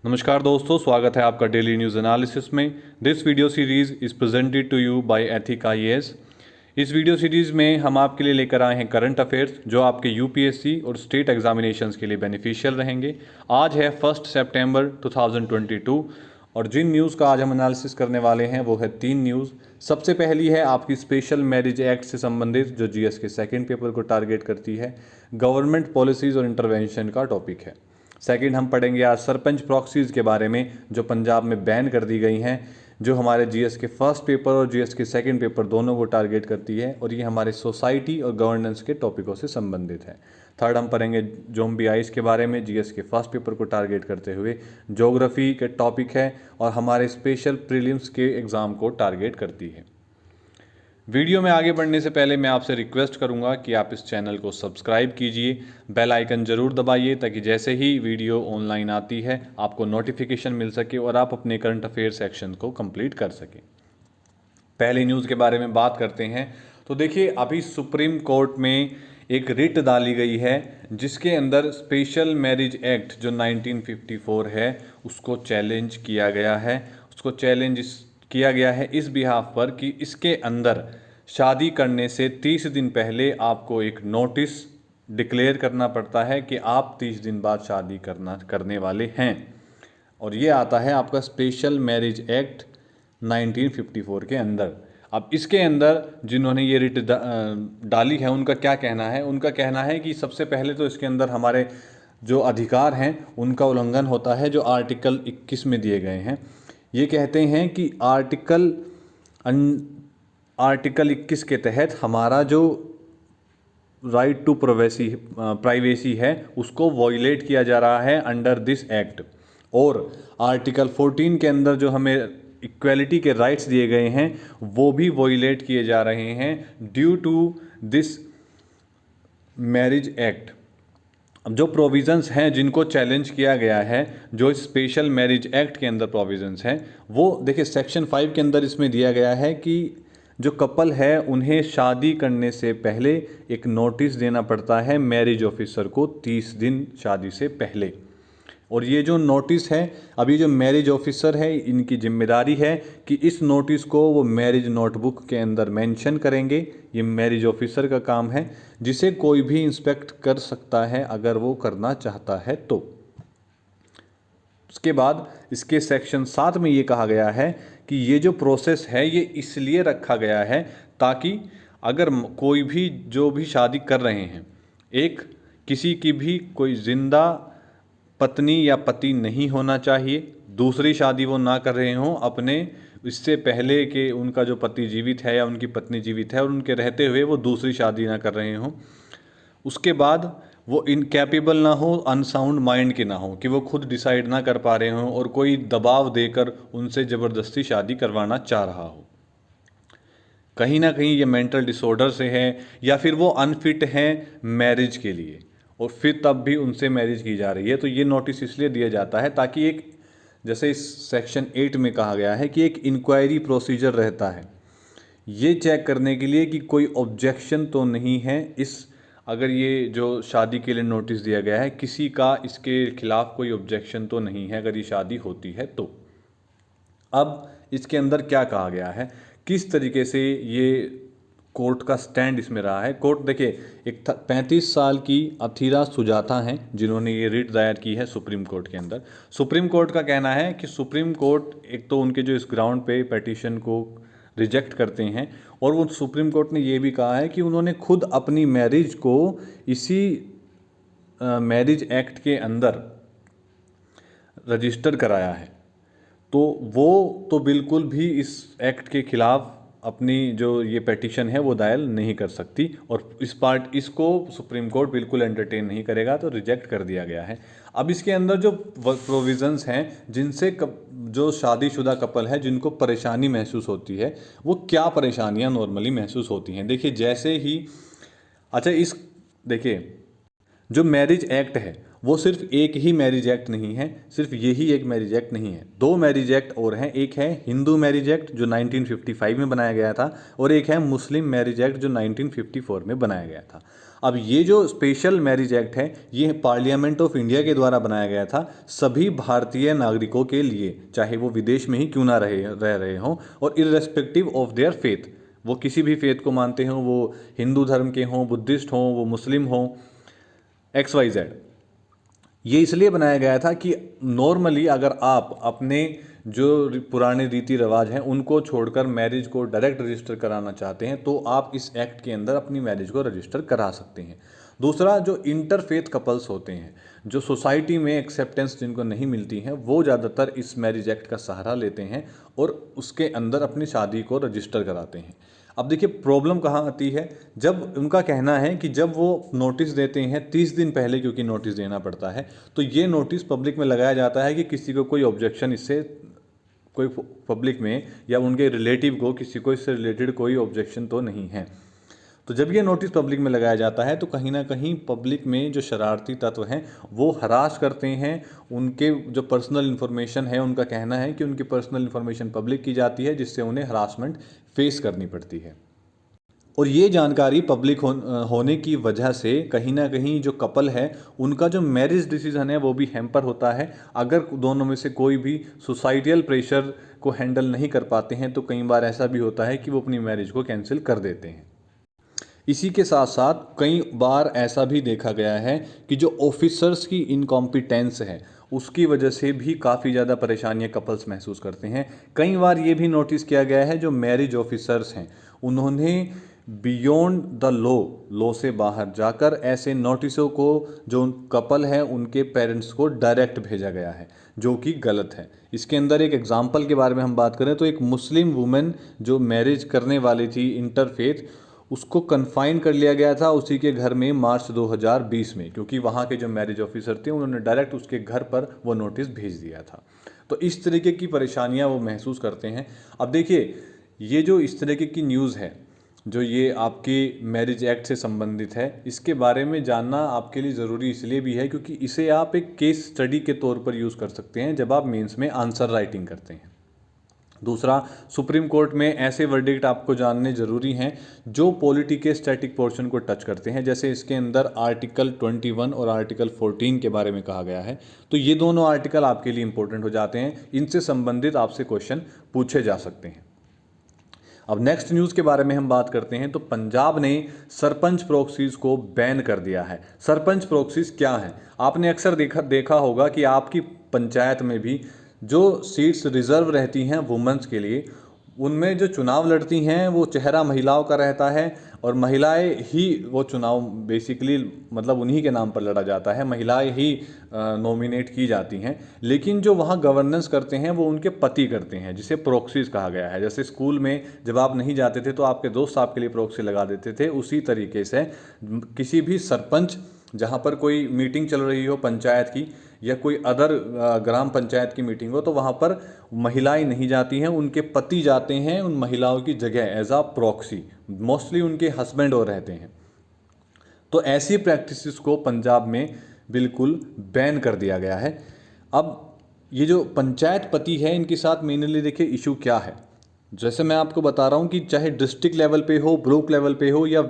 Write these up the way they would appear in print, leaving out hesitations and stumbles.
नमस्कार दोस्तों, स्वागत है आपका डेली न्यूज़ एनालिसिस में। This video series is presented to you by ethic IAS. इस वीडियो सीरीज़ में हम आपके लिए लेकर आए हैं करंट अफेयर्स जो आपके यूपीएससी और स्टेट एग्जामिनेशंस के लिए बेनिफिशियल रहेंगे। आज है 1 सितंबर 2022 और जिन न्यूज़ का आज हम एनालिसिस करने वाले हैं वो है 3 न्यूज़। सबसे पहली है आपकी स्पेशल मैरिज एक्ट से संबंधित जो जीएस के सेकेंड पेपर को टारगेट करती है। गवर्नमेंट पॉलिसीज़ और इंटरवेंशन का टॉपिक है। सेकंड हम पढ़ेंगे आज सरपंच प्रॉक्सीज के बारे में जो पंजाब में बैन कर दी गई हैं, जो हमारे जीएस के फर्स्ट पेपर और जीएस के सेकंड पेपर दोनों को टारगेट करती है और ये हमारे सोसाइटी और गवर्नेंस के टॉपिकों से संबंधित है। थर्ड हम पढ़ेंगे जोम्बी आइस के बारे में, जीएस के फर्स्ट पेपर को टारगेट करते हुए ज्योग्राफी के टॉपिक है और हमारे स्पेशल प्रीलिम्स के एग्ज़ाम को टारगेट करती है। वीडियो में आगे बढ़ने से पहले मैं आपसे रिक्वेस्ट करूंगा कि आप इस चैनल को सब्सक्राइब कीजिए, बेल आइकन ज़रूर दबाइए ताकि जैसे ही वीडियो ऑनलाइन आती है आपको नोटिफिकेशन मिल सके और आप अपने करंट अफेयर सेक्शन को कंप्लीट कर सकें। पहले न्यूज़ के बारे में बात करते हैं तो देखिए, अभी सुप्रीम कोर्ट में एक रिट डाली गई है जिसके अंदर स्पेशल मैरिज एक्ट जो 1954 है उसको चैलेंज किया गया है। उसको चैलेंज किया गया है इस बिहाफ पर कि इसके अंदर शादी करने से 30 दिन पहले आपको एक नोटिस डिक्लेयर करना पड़ता है कि आप 30 दिन बाद शादी करने वाले हैं। और ये आता है आपका स्पेशल मैरिज एक्ट 1954 के अंदर। अब इसके अंदर जिन्होंने ये रिट डाली है उनका क्या कहना है? उनका कहना है कि सबसे पहले तो इसके अंदर हमारे जो अधिकार हैं उनका उल्लंघन होता है जो आर्टिकल 21 में दिए गए हैं। ये कहते हैं कि आर्टिकल 21 के तहत हमारा जो राइट टू प्राइवेसी है उसको वॉयलेट किया जा रहा है अंडर दिस एक्ट। और आर्टिकल 14 के अंदर जो हमें इक्वलिटी के राइट्स दिए गए हैं वो भी वॉयलेट किए जा रहे हैं due to this marriage act. अब जो प्रोविज़न्स हैं जिनको चैलेंज किया गया है, जो स्पेशल मैरिज एक्ट के अंदर प्रोविज़न्स हैं, वो देखिए सेक्शन 5 के अंदर इसमें दिया गया है कि जो कपल है उन्हें शादी करने से पहले एक नोटिस देना पड़ता है मैरिज ऑफिसर को 30 दिन शादी से पहले। और ये जो नोटिस है, अभी जो मैरिज ऑफिसर है इनकी जिम्मेदारी है कि इस नोटिस को वो मैरिज नोटबुक के अंदर मेंशन करेंगे। ये मैरिज ऑफिसर का काम है जिसे कोई भी इंस्पेक्ट कर सकता है अगर वो करना चाहता है तो। उसके बाद इसके सेक्शन 7 में ये कहा गया है कि ये जो प्रोसेस है ये इसलिए रखा गया है ताकि अगर कोई भी जो भी शादी कर रहे हैं, एक किसी की भी कोई जिंदा पत्नी या पति नहीं होना चाहिए, दूसरी शादी वो ना कर रहे हों अपने इससे पहले कि उनका जो पति जीवित है या उनकी पत्नी जीवित है और उनके रहते हुए वो दूसरी शादी ना कर रहे हों। उसके बाद वो इनकैपेबल ना हो, अनसाउंड माइंड के ना हो कि वो खुद डिसाइड ना कर पा रहे हों और कोई दबाव देकर उनसे ज़बरदस्ती शादी करवाना चाह रहा हो। कहीं ना कहीं ये मेंटल डिसऑर्डर से है या फिर वो अनफिट हैं मैरिज के लिए और फिर तब भी उनसे मैरिज की जा रही है। तो ये नोटिस इसलिए दिया जाता है ताकि एक, जैसे इस सेक्शन 8 में कहा गया है कि एक इंक्वायरी प्रोसीजर रहता है ये चेक करने के लिए कि कोई ऑब्जेक्शन तो नहीं है इस, अगर ये जो शादी के लिए नोटिस दिया गया है किसी का इसके खिलाफ कोई ऑब्जेक्शन तो नहीं है अगर ये शादी होती है तो। अब इसके अंदर क्या कहा गया है, किस तरीके से ये कोर्ट का स्टैंड इसमें रहा है। कोर्ट देखिए, एक 35 साल की अथीरा सुजाता हैं जिन्होंने ये रिट दायर की है सुप्रीम कोर्ट के अंदर। सुप्रीम कोर्ट का कहना है कि सुप्रीम कोर्ट एक तो उनके जो इस ग्राउंड पे पिटीशन को रिजेक्ट करते हैं और वो सुप्रीम कोर्ट ने ये भी कहा है कि उन्होंने खुद अपनी मैरिज को इसी मैरिज एक्ट के अंदर रजिस्टर कराया है। तो वो तो बिल्कुल भी इस एक्ट के खिलाफ अपनी जो ये पिटीशन है वो दायर नहीं कर सकती और इसको सुप्रीम कोर्ट बिल्कुल एंटरटेन नहीं करेगा, तो रिजेक्ट कर दिया गया है। अब इसके अंदर जो प्रोविज़न्स हैं जिनसे जो शादीशुदा कपल है जिनको परेशानी महसूस होती है, वो क्या परेशानियां नॉर्मली महसूस होती हैं। देखिए जैसे ही, अच्छा इस देखिए जो मैरिज एक्ट है वो सिर्फ एक ही मैरिज एक्ट नहीं है, सिर्फ यही एक मैरिज एक्ट नहीं है, दो मैरिज एक्ट और हैं। एक है हिंदू मैरिज एक्ट जो 1955 में बनाया गया था और एक है मुस्लिम मैरिज एक्ट जो 1954 में बनाया गया था। अब ये जो स्पेशल मैरिज एक्ट है ये पार्लियामेंट ऑफ इंडिया के द्वारा बनाया गया था सभी भारतीय नागरिकों के लिए, चाहे वो विदेश में ही क्यों ना रह रहे हों और इर्रेस्पेक्टिव ऑफ देयर फेथ, वो किसी भी फेथ को मानते हों, वो हिंदू धर्म के हों, बुद्धिस्ट हों, वो मुस्लिम हों, XYZ। ये इसलिए बनाया गया था कि नॉर्मली अगर आप अपने जो पुराने रीति रिवाज हैं उनको छोड़कर मैरिज को डायरेक्ट रजिस्टर कराना चाहते हैं तो आप इस एक्ट के अंदर अपनी मैरिज को रजिस्टर करा सकते हैं। दूसरा, जो इंटरफेथ कपल्स होते हैं, जो सोसाइटी में एक्सेप्टेंस जिनको नहीं मिलती है, वो ज़्यादातर इस मैरिज एक्ट का सहारा लेते हैं और उसके अंदर अपनी शादी को रजिस्टर कराते हैं। अब देखिए प्रॉब्लम कहाँ आती है, जब उनका कहना है कि जब वो नोटिस देते हैं 30 दिन पहले, क्योंकि नोटिस देना पड़ता है, तो ये नोटिस पब्लिक में लगाया जाता है कि किसी को कोई ऑब्जेक्शन, इससे कोई पब्लिक में या उनके रिलेटिव को किसी को इससे रिलेटेड कोई ऑब्जेक्शन तो नहीं है। तो जब ये नोटिस पब्लिक में लगाया जाता है तो कहीं ना कहीं पब्लिक में जो शरारती तत्व हैं वो हरास करते हैं, उनके जो पर्सनल इन्फॉर्मेशन है, उनका कहना है कि उनकी पर्सनल इन्फॉर्मेशन पब्लिक की जाती है जिससे उन्हें हरासमेंट फेस करनी पड़ती है। और ये जानकारी पब्लिक होने की वजह से कहीं ना कहीं जो कपल है उनका जो मैरिज डिसीजन है वो भी हैम्पर होता है। अगर दोनों में से कोई भी सोसाइटियल प्रेशर को हैंडल नहीं कर पाते हैं तो कई बार ऐसा भी होता है कि वो अपनी मैरिज को कैंसिल कर देते हैं। इसी के साथ साथ कई बार ऐसा भी देखा गया है कि जो ऑफिसर्स की इनकॉम्पिटेंस है उसकी वजह से भी काफ़ी ज़्यादा परेशानियां कपल्स महसूस करते हैं। कई बार ये भी नोटिस किया गया है जो मैरिज ऑफिसर्स हैं उन्होंने बियॉन्ड द लॉ से बाहर जाकर ऐसे नोटिसों को जो कपल है उनके पेरेंट्स को डायरेक्ट भेजा गया है, जो कि गलत है। इसके अंदर एक एग्जांपल के बारे में हम बात करें तो एक मुस्लिम वुमेन जो मैरिज करने वाली थी इंटरफेथ, उसको कन्फाइन कर लिया गया था उसी के घर में मार्च 2020 में, क्योंकि वहाँ के जो मैरिज ऑफिसर थे उन्होंने डायरेक्ट उसके घर पर वो नोटिस भेज दिया था। तो इस तरीके की परेशानियाँ वो महसूस करते हैं। अब देखिए ये जो इस तरीके की न्यूज़ है जो ये आपके मैरिज एक्ट से संबंधित है, इसके बारे में जानना आपके लिए ज़रूरी इसलिए भी है क्योंकि इसे आप एक केस स्टडी के तौर पर यूज़ कर सकते हैं जब आप मेंस में आंसर राइटिंग करते हैं। दूसरा, सुप्रीम कोर्ट में ऐसे वर्डिक्ट आपको जानने ज़रूरी हैं जो पॉलिटी के स्टैटिक पोर्शन को टच करते हैं, जैसे इसके अंदर आर्टिकल 21 और आर्टिकल 14 के बारे में कहा गया है। तो ये दोनों आर्टिकल आपके लिए इंपॉर्टेंट हो जाते हैं, इनसे संबंधित आपसे क्वेश्चन पूछे जा सकते हैं। अब नेक्स्ट न्यूज़ के बारे में हम बात करते हैं तो पंजाब ने सरपंच प्रॉक्सीज को बैन कर दिया है। सरपंच प्रॉक्सीज क्या है? आपने अक्सर देखा होगा कि आपकी पंचायत में भी जो सीट्स रिजर्व रहती हैं वुमेन्स के लिए, उनमें जो चुनाव लड़ती हैं वो चेहरा महिलाओं का रहता है और महिलाएं ही वो चुनाव बेसिकली मतलब उन्हीं के नाम पर लड़ा जाता है, महिलाएं ही नॉमिनेट की जाती हैं। लेकिन जो वहाँ गवर्नेंस करते हैं वो उनके पति करते हैं, जिसे प्रॉक्सीज कहा गया है। जैसे स्कूल में जब आप नहीं जाते थे तो आपके दोस्त आपके लिए प्रॉक्सी लगा देते थे, उसी तरीके से किसी भी सरपंच, जहाँ पर कोई मीटिंग चल रही हो पंचायत की या कोई अदर ग्राम पंचायत की मीटिंग हो, तो वहाँ पर महिलाएं नहीं जाती हैं, उनके पति जाते हैं उन महिलाओं की जगह एज आ प्रॉक्सी। मोस्टली उनके हस्बैंड और रहते हैं। तो ऐसी प्रैक्टिसेस को पंजाब में बिल्कुल बैन कर दिया गया है। अब ये जो पंचायत पति है इनके साथ मेनली देखिए इशू क्या है। जैसे मैं आपको बता रहा हूँ कि चाहे डिस्ट्रिक्ट लेवल पे हो, ब्लॉक लेवल पे हो या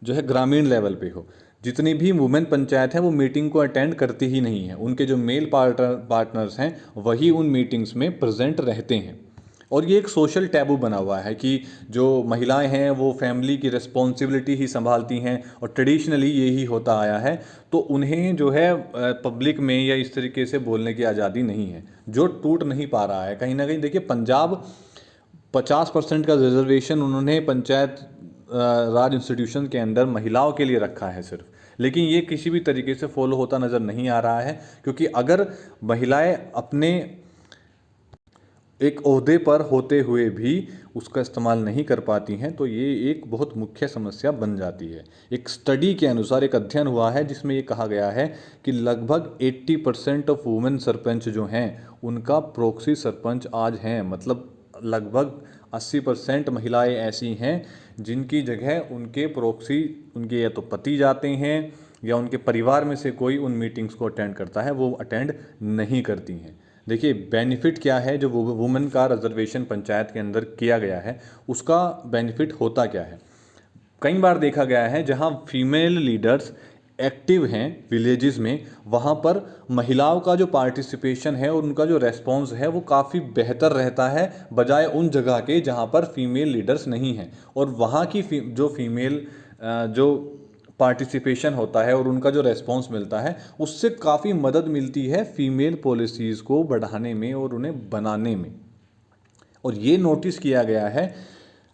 जो है ग्रामीण लेवल पे हो, जितनी भी वुमेन पंचायत हैं वो मीटिंग को अटेंड करती ही नहीं है। उनके जो मेल पार्टनर्स हैं वही उन मीटिंग्स में प्रेजेंट रहते हैं। और ये एक सोशल टैबू बना हुआ है कि जो महिलाएं हैं वो फैमिली की रिस्पॉन्सिबिलिटी ही संभालती हैं और ट्रेडिशनली यही होता आया है, तो उन्हें जो है पब्लिक में या इस तरीके से बोलने की आज़ादी नहीं है, जो टूट नहीं पा रहा है। कहीं ना कहीं देखिए पंजाब 50% का रिजर्वेशन उन्होंने पंचायत राज इंस्टीट्यूशन के अंदर महिलाओं के लिए रखा है सिर्फ, लेकिन ये किसी भी तरीके से फॉलो होता नज़र नहीं आ रहा है। क्योंकि अगर महिलाएं अपने एक ओहदे पर होते हुए भी उसका इस्तेमाल नहीं कर पाती हैं तो ये एक बहुत मुख्य समस्या बन जाती है। एक स्टडी के अनुसार एक अध्ययन हुआ है जिसमें ये कहा गया है कि लगभग 80% ऑफ वुमेन सरपंच जो हैं उनका प्रॉक्सी सरपंच आज हैं। मतलब लगभग 80% महिलाएं ऐसी हैं जिनकी जगह उनके प्रॉक्सी, उनके या तो पति जाते हैं या उनके परिवार में से कोई उन मीटिंग्स को अटेंड करता है, वो अटेंड नहीं करती हैं। देखिए बेनिफिट क्या है जो वुमेन का रिजर्वेशन पंचायत के अंदर किया गया है, उसका बेनिफिट होता क्या है। कई बार देखा गया है जहां फीमेल लीडर्स एक्टिव हैं विलेजेस में, वहां पर महिलाओं का जो पार्टिसिपेशन है और उनका जो रेस्पॉन्स है वो काफ़ी बेहतर रहता है बजाय उन जगह के जहां पर फीमेल लीडर्स नहीं हैं। और वहां की जो फीमेल जो पार्टिसिपेशन होता है और उनका जो रेस्पॉन्स मिलता है उससे काफ़ी मदद मिलती है फीमेल पॉलिसीज़ को बढ़ाने में और उन्हें बनाने में। और ये नोटिस किया गया है,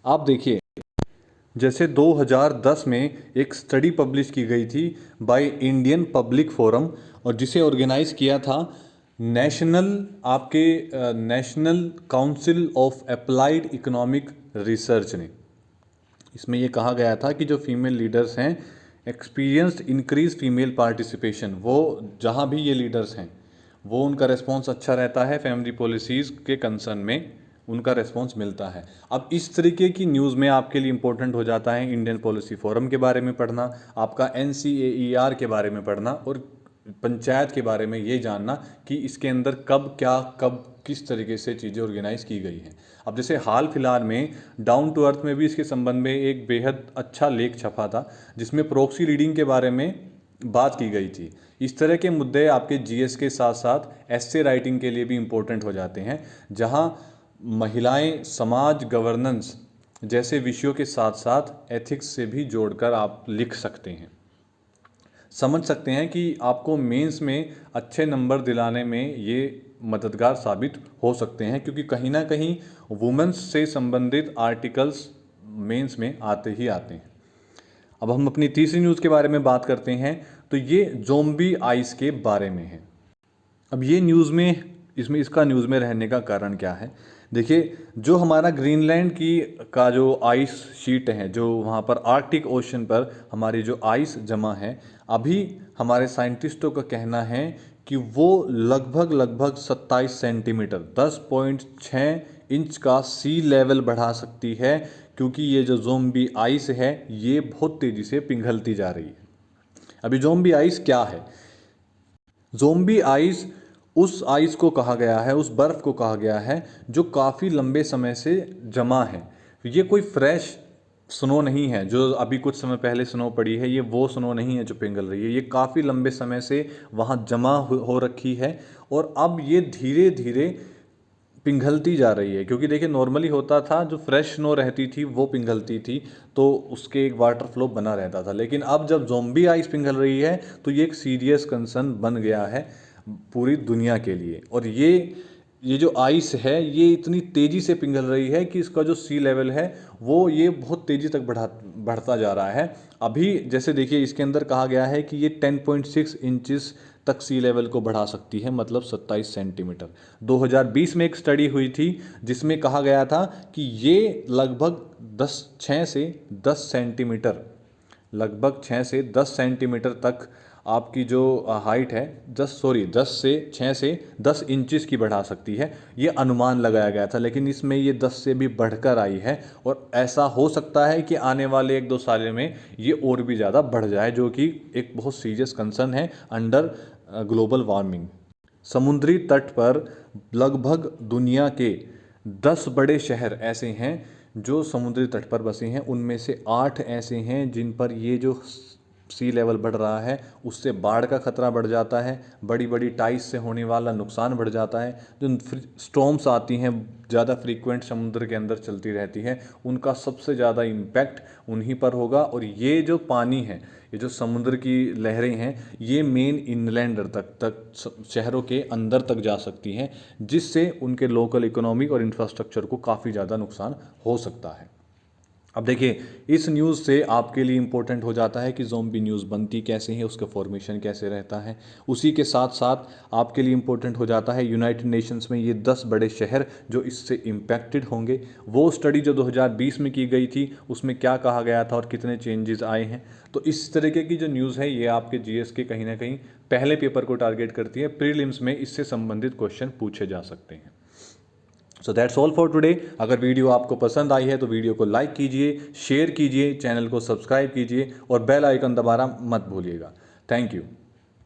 आप देखिए जैसे 2010 में एक स्टडी पब्लिश की गई थी बाय इंडियन पब्लिक फोरम, और जिसे ऑर्गेनाइज किया था national council of applied economic research ने। इसमें यह कहा गया था कि जो फीमेल लीडर्स हैं एक्सपीरियंस्ड इंक्रीज फीमेल पार्टिसिपेशन, वो जहाँ भी ये लीडर्स हैं वो उनका रिस्पॉन्स अच्छा रहता है, फैमिली पॉलिसीज़ के कंसर्न में उनका रिस्पॉन्स मिलता है। अब इस तरीके की न्यूज़ में आपके लिए इंपॉर्टेंट हो जाता है इंडियन पॉलिसी फोरम के बारे में पढ़ना, आपका NCAER के बारे में पढ़ना और पंचायत के बारे में ये जानना कि इसके अंदर कब किस तरीके से चीज़ें ऑर्गेनाइज की गई हैं। अब जैसे हाल फिलहाल में डाउन टू अर्थ में भी इसके संबंध में एक बेहद अच्छा लेख छपा था जिसमें प्रॉक्सी रीडिंग के बारे में बात की गई थी। इस तरह के मुद्दे आपके GS के साथ साथ एस्से राइटिंग के लिए भी इम्पोर्टेंट हो जाते हैं, जहां महिलाएं समाज गवर्नेंस जैसे विषयों के साथ साथ एथिक्स से भी जोड़कर आप लिख सकते हैं, समझ सकते हैं कि आपको मेंस में अच्छे नंबर दिलाने में ये मददगार साबित हो सकते हैं, क्योंकि कहीं ना कहीं वुमेन्स से संबंधित आर्टिकल्स मेंस में आते ही आते हैं। अब हम अपनी तीसरी न्यूज़ के बारे में बात करते हैं, तो ये ज़ोंबी आइस के बारे में है। अब ये न्यूज़ में इसका न्यूज़ में रहने का कारण क्या है? देखिए, जो हमारा ग्रीनलैंड का जो आइस शीट है, जो वहाँ पर आर्कटिक ओशन पर हमारी जो आइस जमा है, अभी हमारे साइंटिस्टों का कहना है कि वो लगभग 27 सेंटीमीटर 10.6 इंच का सी लेवल बढ़ा सकती है, क्योंकि ये जो ज़ोंबी आइस है ये बहुत तेज़ी से पिघलती जा रही है। अभी ज़ोंबी आइस क्या है? ज़ोंबी आइस उस आइस को कहा गया है, उस बर्फ़ को कहा गया है जो काफ़ी लंबे समय से जमा है। ये कोई फ्रेश स्नो नहीं है जो अभी कुछ समय पहले स्नो पड़ी है, ये वो स्नो नहीं है जो पिघल रही है। ये काफ़ी लंबे समय से वहाँ जमा हो रखी है और अब ये धीरे धीरे पिघलती जा रही है। क्योंकि देखिए, नॉर्मली होता था जो फ्रेश स्नो रहती थी वो पिघलती थी तो उसके एक वाटर फ्लो बना रहता था, लेकिन अब जब ज़ोंबी आइस पिघल रही है तो ये एक सीरियस कंसर्न बन गया है पूरी दुनिया के लिए। और ये जो आइस है ये इतनी तेज़ी से पिघल रही है कि इसका जो सी लेवल है वो ये बहुत तेज़ी तक बढ़ता जा रहा है। अभी जैसे देखिए, इसके अंदर कहा गया है कि ये 10.6 इंचेस तक सी लेवल को बढ़ा सकती है, मतलब 27 सेंटीमीटर। 2020 में एक स्टडी हुई थी जिसमें कहा गया था कि ये लगभग 6 से 10 सेंटीमीटर लगभग 6 से 10 सेंटीमीटर तक आपकी जो हाइट है 6 से 10 इंचेस की बढ़ा सकती है, ये अनुमान लगाया गया था। लेकिन इसमें ये 10 से भी बढ़कर आई है और ऐसा हो सकता है कि आने वाले 1-2 साल में ये और भी ज़्यादा बढ़ जाए, जो कि एक बहुत सीरियस कंसर्न है अंडर ग्लोबल वार्मिंग। समुद्री तट पर लगभग दुनिया के 10 बड़े शहर ऐसे हैं जो समुद्री तट पर बसे हैं, उनमें से 8 ऐसे हैं जिन पर ये जो सी लेवल बढ़ रहा है उससे बाढ़ का खतरा बढ़ जाता है, बड़ी बड़ी टाइस से होने वाला नुकसान बढ़ जाता है। जो स्टॉर्म्स आती हैं ज़्यादा फ्रीक्वेंट समुद्र के अंदर चलती रहती हैं, उनका सबसे ज़्यादा इम्पैक्ट उन्हीं पर होगा। और ये जो पानी है, ये जो समुद्र की लहरें हैं, ये मेन इनलैंड तक शहरों के अंदर तक जा सकती हैं, जिससे उनके लोकल इकोनॉमी और इंफ्रास्ट्रक्चर को काफ़ी ज़्यादा नुकसान हो सकता है। अब देखिए, इस न्यूज़ से आपके लिए इम्पोर्टेंट हो जाता है कि ज़ोंबी न्यूज़ बनती कैसे है, उसका फॉर्मेशन कैसे रहता है। उसी के साथ साथ आपके लिए इम्पोर्टेंट हो जाता है यूनाइटेड नेशंस में ये 10 बड़े शहर जो इससे इम्पैक्टेड होंगे। वो स्टडी जो 2020 में की गई थी उसमें क्या कहा गया था और कितने चेंजेस आए हैं। तो इस तरीके की जो न्यूज़ है ये आपके GS के कहीं ना कहीं पहले पेपर को टारगेट करती है। प्रीलिम्स में इससे संबंधित क्वेश्चन पूछे जा सकते हैं। So that's all for today. अगर वीडियो आपको पसंद आई है तो वीडियो को लाइक कीजिए, शेयर कीजिए, चैनल को सब्सक्राइब कीजिए और बेल आइकन दबाना मत भूलिएगा। Thank you.